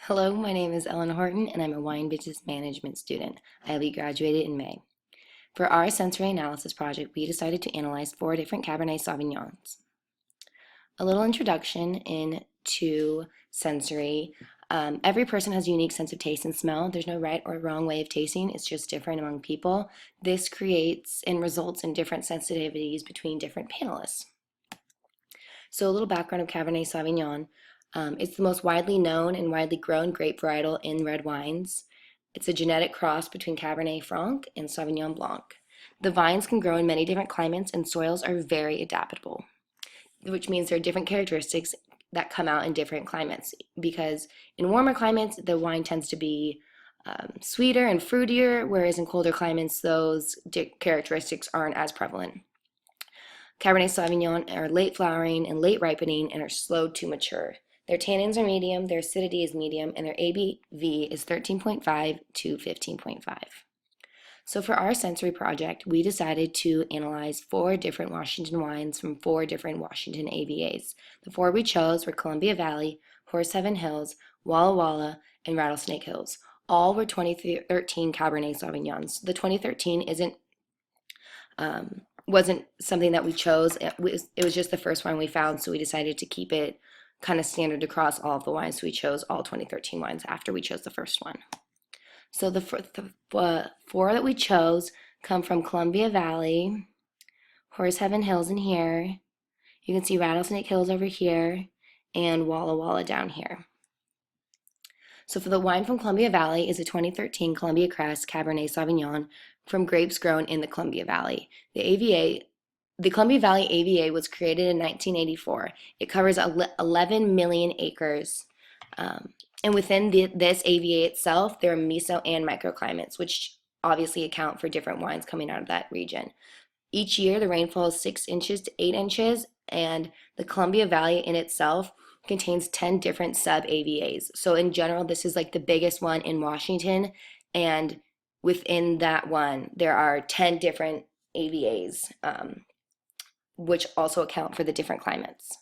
Hello, my name is Ellen Horton, and I'm a wine business management student. I'll be graduated in May. For our sensory analysis project, we decided to analyze 4 different Cabernet Sauvignons. A little introduction into sensory. Every person has a unique sense of taste and smell. There's no right or wrong way of tasting. It's just different among people. This creates and results in different sensitivities between different panelists. So a little background of Cabernet Sauvignon. It's the most widely known and widely grown grape varietal in red wines. It's a genetic cross between Cabernet Franc and Sauvignon Blanc. The vines can grow in many different climates and soils are very adaptable, which means there are different characteristics that come out in different climates, because in warmer climates, the wine tends to be sweeter and fruitier, whereas in colder climates, those characteristics aren't as prevalent. Cabernet Sauvignon are late flowering and late ripening and are slow to mature. Their tannins are medium, their acidity is medium, and their ABV is 13.5 to 15.5. So for our sensory project, we decided to analyze 4 different Washington wines from 4 different Washington AVAs. The 4 we chose were Columbia Valley, Horseheaven Hills, Walla Walla, and Rattlesnake Hills. All were 2013 Cabernet Sauvignons. The 2013 wasn't something that we chose. It was just the first wine we found, so we decided to keep it kind of standard across all of the wines. So we chose all 2013 wines after we chose the first one. So the 4 that we chose come from Columbia Valley, Horseheaven Hills in here. You can see Rattlesnake Hills over here, and Walla Walla down here. So for the wine from Columbia Valley is a 2013 Columbia Crest Cabernet Sauvignon from grapes grown in the Columbia Valley. The Columbia Valley AVA was created in 1984. It covers 11 million acres. And within this AVA itself, there are meso and microclimates, which obviously account for different wines coming out of that region. Each year, the rainfall is 6 inches to 8 inches, and the Columbia Valley in itself contains 10 different sub-AVAs. So in general, this is like the biggest one in Washington, and within that one, there are 10 different AVAs, which also account for the different climates.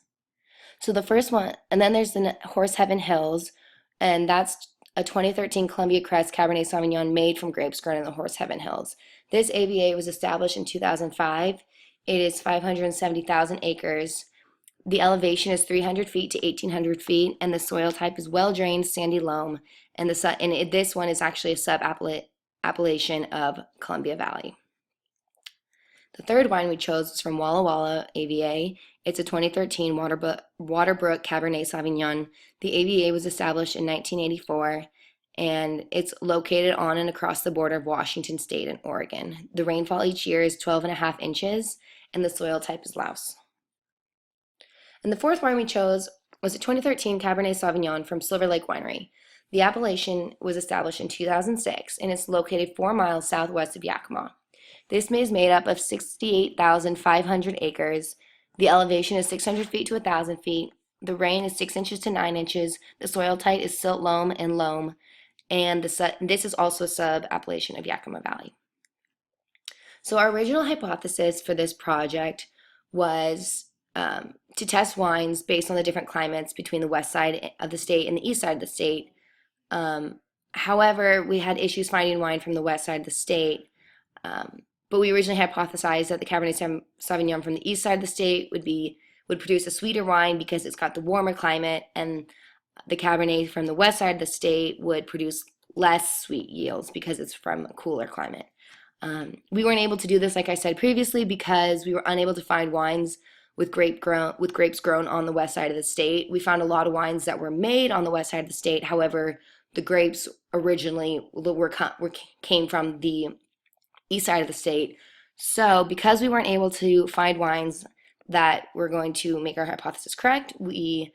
So the first one, and then there's the Horseheaven Hills, and that's a 2013 Columbia Crest Cabernet Sauvignon made from grapes grown in the Horseheaven Hills. This AVA was established in 2005. It is 570,000 acres. The elevation is 300 feet to 1,800 feet, and the soil type is well-drained sandy loam, and this one is actually a sub-appellation of Columbia Valley. The third wine we chose is from Walla Walla AVA. It's a 2013 Waterbrook Cabernet Sauvignon. The AVA was established in 1984, and it's located on and across the border of Washington State and Oregon. The rainfall each year is 12.5 inches, and the soil type is louse. And the fourth wine we chose was a 2013 Cabernet Sauvignon from Silver Lake Winery. The appellation was established in 2006, and it's located 4 miles southwest of Yakima. This is made up of 68,500 acres. The elevation is 600 feet to 1,000 feet. The rain is 6 inches to 9 inches. The soil type is silt loam and loam. And this is also a sub-appellation of Yakima Valley. So our original hypothesis for this project was to test wines based on the different climates between the west side of the state and the east side of the state. However, we had issues finding wine from the west side of the state. But we originally hypothesized that the Cabernet Sauvignon from the east side of the state would produce a sweeter wine because it's got the warmer climate, and the Cabernet from the west side of the state would produce less sweet yields because it's from a cooler climate. We weren't able to do this, like I said previously, because we were unable to find wines with grapes grown on the west side of the state. We found a lot of wines that were made on the west side of the state. However, the grapes originally came from the east side of the state. So because we weren't able to find wines that were going to make our hypothesis correct, we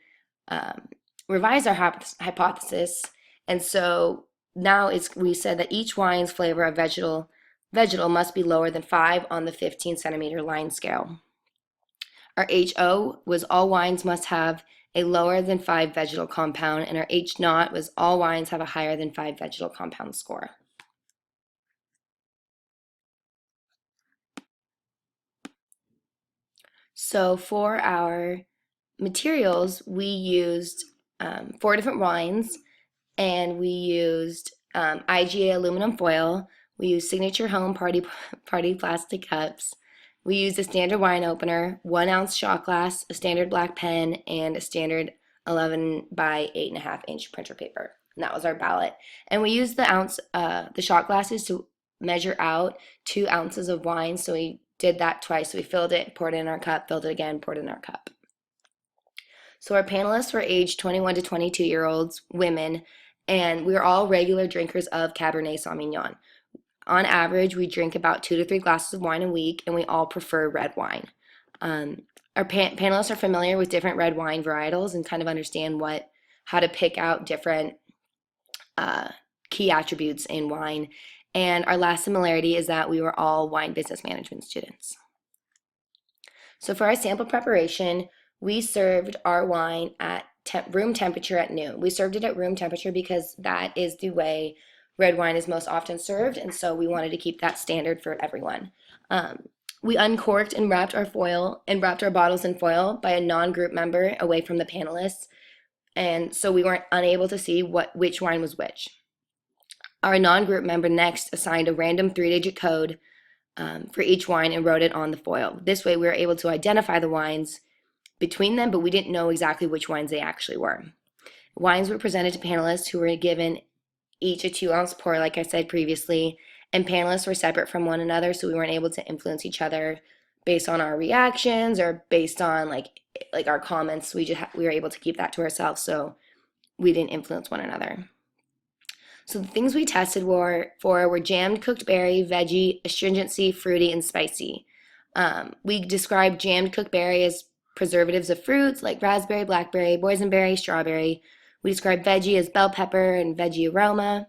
revised our hypothesis, and so now we said that each wine's flavor of vegetal must be lower than 5 on the 15 centimeter line scale. Our HO was all wines must have a lower than 5 vegetal compound, and our H naught was all wines have a higher than 5 vegetal compound score. So for our materials, we used 4 different wines, and we used IGA aluminum foil. We used Signature Home Party plastic cups. We used a standard wine opener, 1 ounce shot glass, a standard black pen, and a standard 11 by 8.5 inch printer paper. And that was our ballot. And we used the shot glasses to measure out 2 ounces of wine. So we did that twice. So we filled it, poured it in our cup, filled it again, poured it in our cup. So our panelists were aged 21 to 22-year-olds, women, and we were all regular drinkers of Cabernet Sauvignon. On average, we drink about 2 to 3 glasses of wine a week, and we all prefer red wine. Our panelists are familiar with different red wine varietals and kind of understand how to pick out different key attributes in wine. And our last similarity is that we were all wine business management students. So for our sample preparation, we served our wine at room temperature at noon. We served it at room temperature because that is the way red wine is most often served, and so we wanted to keep that standard for everyone. We uncorked and wrapped our bottles in foil by a non-group member away from the panelists, and so we weren't unable to see which wine was which. Our non-group member next assigned a random 3-digit code for each wine and wrote it on the foil. This way we were able to identify the wines between them, but we didn't know exactly which wines they actually were. Wines were presented to panelists who were given each a 2-ounce pour, like I said previously, and panelists were separate from one another, so we weren't able to influence each other based on our reactions or based on like our comments. We were able to keep that to ourselves, so we didn't influence one another. So the things we tested were jammed cooked berry, veggie, astringency, fruity, and spicy. We described jammed cooked berry as preservatives of fruits like raspberry, blackberry, boysenberry, strawberry. We described veggie as bell pepper and veggie aroma.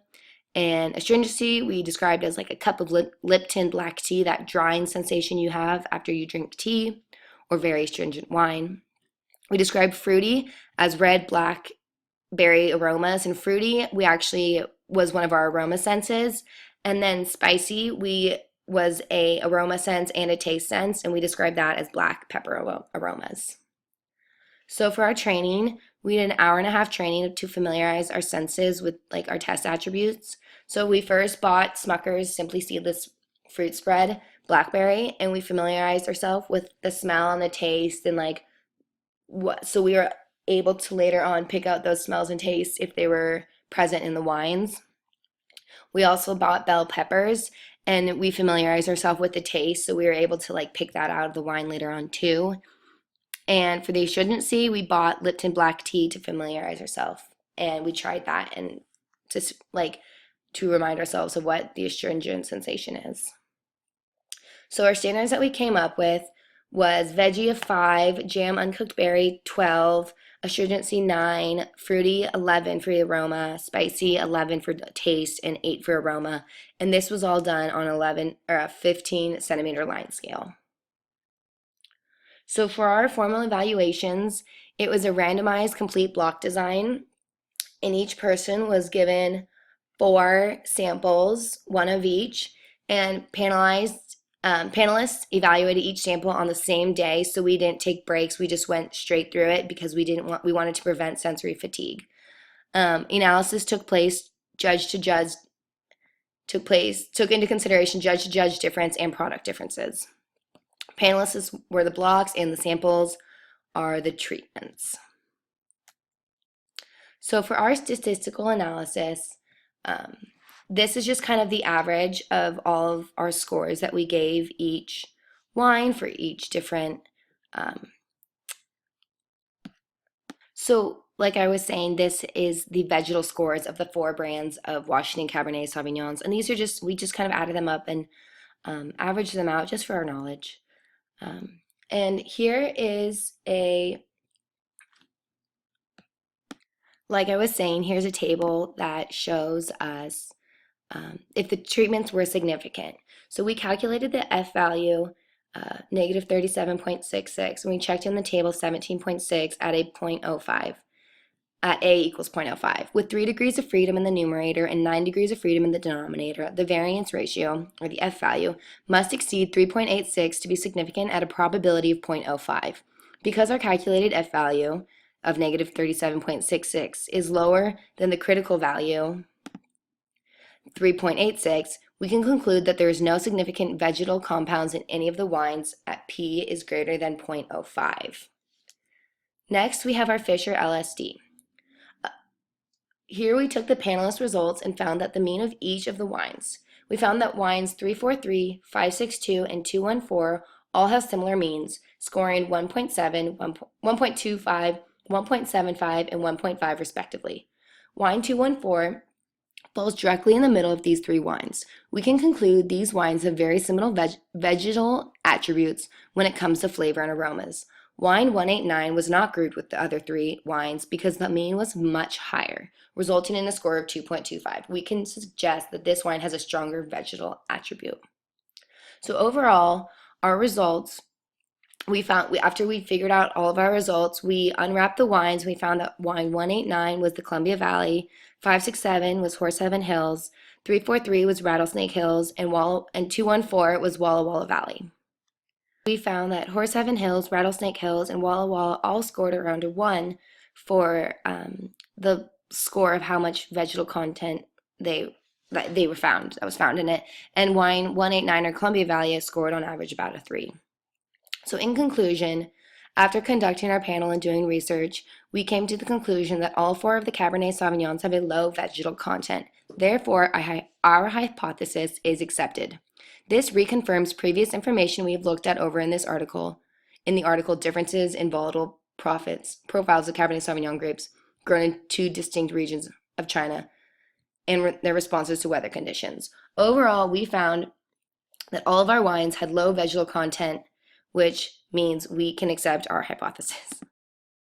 And astringency we described as like a cup of Lipton black tea, that drying sensation you have after you drink tea or very astringent wine. We described fruity as red, blackberry aromas, and fruity was one of our aroma senses. And then spicy was a aroma sense and a taste sense, and we described that as black pepper aromas. So for our training, we did an 1.5-hour training to familiarize our senses with like our test attributes. So we first bought Smucker's Simply Seedless Fruit Spread Blackberry, and we familiarized ourselves with the smell and the taste and like so we were able to later on pick out those smells and tastes if they were present in the wines. We also bought bell peppers, and we familiarized ourselves with the taste, so we were able to like pick that out of the wine later on too. And for the astringency, we bought Lipton black tea to familiarize ourselves, and we tried that and just like to remind ourselves of what the astringent sensation is. So our standards that we came up with was veggie of 5, jam uncooked berry 12, astringency 9, fruity 11 for the aroma, spicy 11 for taste, and 8 for aroma. And this was all done on a 15 centimeter line scale. So for our formal evaluations, it was a randomized complete block design, and each person was given 4 samples, 1 of each, and panelists evaluated each sample on the same day, so we didn't take breaks. We just went straight through it because we wanted to prevent sensory fatigue. Analysis took into consideration judge-to-judge difference and product differences. Panelists were the blocks, and the samples are the treatments. So for our statistical analysis, this is just kind of the average of all of our scores that we gave each wine for each different. So like I was saying, this is the vegetal scores of the 4 brands of Washington Cabernet Sauvignons. And these are we just kind of added them up and averaged them out just for our knowledge. And here is like I was saying, here's a table that shows us if the treatments were significant. So we calculated the F value, negative 37.66, and we checked in the table 17.6 at a 0.05, at A equals 0.05. With 3 degrees of freedom in the numerator and 9 degrees of freedom in the denominator, the variance ratio, or the F value, must exceed 3.86 to be significant at a probability of 0.05. Because our calculated F value of negative 37.66 is lower than the critical value, 3.86, we can conclude that there is no significant vegetal compounds in any of the wines at P is greater than 0.05. Next, we have our Fisher LSD. Here we took the panelist results and found that the mean of each of the wines. We found that wines 343, 562, and 214 all have similar means, scoring 1.7, 1.25, 1.75, and 1.5 respectively. Wine 214 falls directly in the middle of these three wines. We can conclude these wines have very similar vegetal attributes when it comes to flavor and aromas. Wine 189 was not grouped with the other three wines because the mean was much higher, resulting in a score of 2.25. We can suggest that this wine has a stronger vegetal attribute. So overall, our results, after we figured out all of our results, we unwrapped the wines. We found that wine 189 was the Columbia Valley, 567 was Horseheaven Hills, 343 was Rattlesnake Hills, and 214 was Walla Walla Valley. We found that Horseheaven Hills, Rattlesnake Hills, and Walla Walla all scored around a 1 for the score of how much vegetal content that was found in it, and wine 189 or Columbia Valley scored on average about a 3. So in conclusion, after conducting our panel and doing research, we came to the conclusion that all 4 of the Cabernet Sauvignons have a low vegetal content. Therefore, our hypothesis is accepted. This reconfirms previous information we have looked at over in the article Differences in Volatile Profiles of Cabernet Sauvignon Grapes Grown in 2 Distinct Regions of China and their responses to weather conditions. Overall, we found that all of our wines had low vegetal content, which means we can accept our hypothesis.